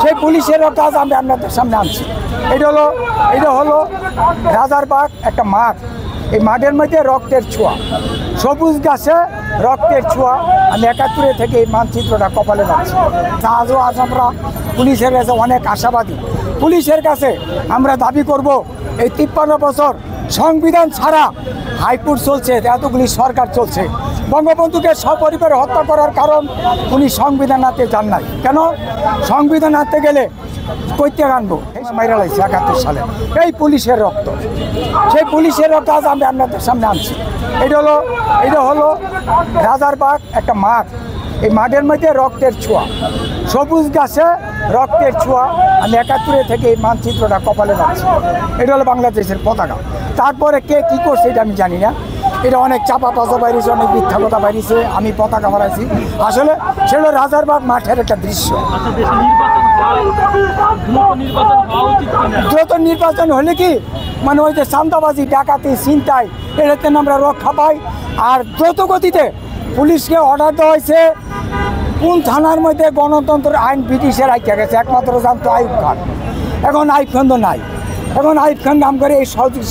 সেই পুলিশেরও কাজ আমি আপনাদের সামনে আনছি। এটা হলো রাজারবাগ একটা মাঠ। এই মাঠের মধ্যে রক্তের ছোঁয়া, সবুজ গাছে রক্তের ছোঁয়া। আমি ৭১ থেকে এই মানচিত্রটা কপালে পাচ্ছি। আজ আমরা পুলিশের কাছে অনেক আশাবাদী। পুলিশের কাছে আমরা দাবি করব, এই ৫৩ বছর সংবিধান ছাড়া হাইকোর্ট চলছে, এতগুলি সরকার চলছে। বঙ্গবন্ধুকে সপরিবারে হত্যা করার কারণ উনি সংবিধান আনতে চান নাই। কেন? সংবিধান আনতে গেলে কইতে আনবো মাইরা লাগছে ৭১ সালে। এই পুলিশের রক্ত, সেই পুলিশের কাজ আমি আপনাদের সামনে আনছি। এটা হলো রাজারবাগ একটা মাঠ। এই মাঠের মধ্যে রক্তের ছোঁয়া, সবুজ গাছে রক্তের ছোঁয়া। আমি ৭১ থেকে এই মানচিত্রটা কপালে পাচ্ছি। এটা হলো বাংলাদেশের পতাকা। তারপরে কে কী করছে এটা আমি জানি না। এটা অনেক চাপা পাচা বাইরেছে, অনেক মিথ্যা কথা বাইরেছে। আমি পতাকা মারাইছি, আসলে সেটা রাজারবাগ মাঠের একটা দৃশ্য। দ্রুত নির্বাচন হলে কি মানে ওই যে চাঁদাবাজি, ডাকাতি, ছিনতাই, এটাতে আমরা রক্ষা পাই। আর দ্রুত গতিতে পুলিশকে অর্ডার দেওয়া হয়েছে। কোন থানার মধ্যে গণতন্ত্রের আইন ব্রিটিশের আইকা গেছে, একমাত্র জানতো আইয়ুব খান। এখন আইয়ুব খান তো নাই। এখন আইয়ুব খান নাম করে এই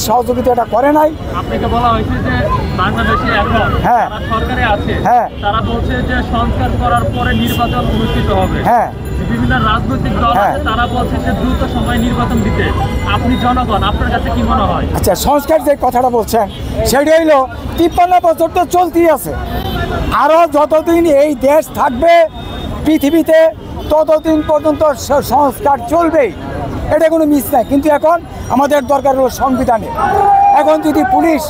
সহযোগিতাটা করে নাই। আপনাকে বলা হয়েছে যে বাংলাদেশে এখন সরকারে আছে, তারা বলছে যে সংস্কার করার পরে নির্বাচন অনুষ্ঠিত হবে। বিভিন্ন রাজনৈতিক দল আছে, তারা বলছে যে দ্রুত সময় নির্বাচন দিতে। আপনি জনগণ, আপনার কাছে কি মনে হয়? আচ্ছা, সংস্কার যে কথাটা বলছেন সেটা হইলো ৫৩ বছর তো চলতেই আছে। আরও যতদিন এই দেশ থাকবে পৃথিবীতে ততদিন পর্যন্ত সংস্কার চলবেই, এটা কোনো মিস নাই। কিন্তু এখন আমাদের দরকার হলো সংবিধানে। এখন যদি পুলিশ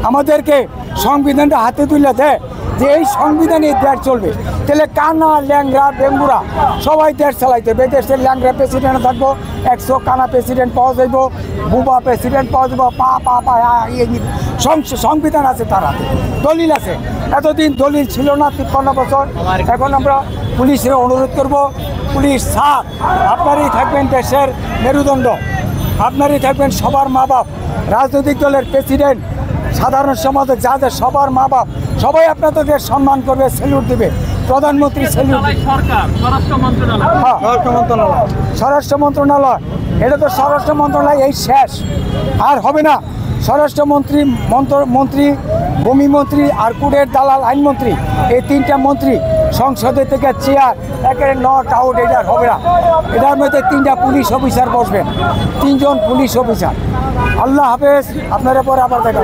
আমাদেরকে সংবিধানটা হাতে তুলে দেয় যে এই সংবিধানে দেশ চলবে, তাহলে কানা, ল্যাংরা, বেঙ্গুরা সবাই দেশ চালাইতে হবে। দেশের ল্যাংরা প্রেসিডেন্ট থাকবো, ১০০ কানা প্রেসিডেন্ট পাওয়া যাইব, বুবা প্রেসিডেন্ট পাওয়া যাব। সংবিধান আছে, তার হাতে দলিল আছে। এতদিন দলিল ছিল না ৫৩ বছর। এখন আমরা পুলিশের অনুরোধ করব, পুলিশ স্যার আপনারই থাকবেন দেশের মেরুদণ্ড, আপনারই থাকবেন সবার মা বাপ, রাজনৈতিক দলের প্রেসিডেন্ট, সাধারণ সমাজে যাদের সবার মা বাপ সবাই আপনাদের সম্মান করবে, স্যালুট দেবে। প্রধানমন্ত্রী স্যালুট। স্বরাষ্ট্র মন্ত্রণালয়, এটা তো স্বরাষ্ট্র মন্ত্রণালয় এই শেষ, আর হবে না। স্বরাষ্ট্রমন্ত্রী, মন্ত্রী, ভূমিমন্ত্রী আর কুড়ের দালাল আইনমন্ত্রী, এই ৩টা মন্ত্রী সংসদের থেকে চেয়ার একেবারে নট আউট। এটা হবে না। এটার মধ্যে 3টা পুলিশ অফিসার বসবেন, 3 জন পুলিশ অফিসার। আল্লাহ হাফেজ, আপনারা পরে আবার দেখা।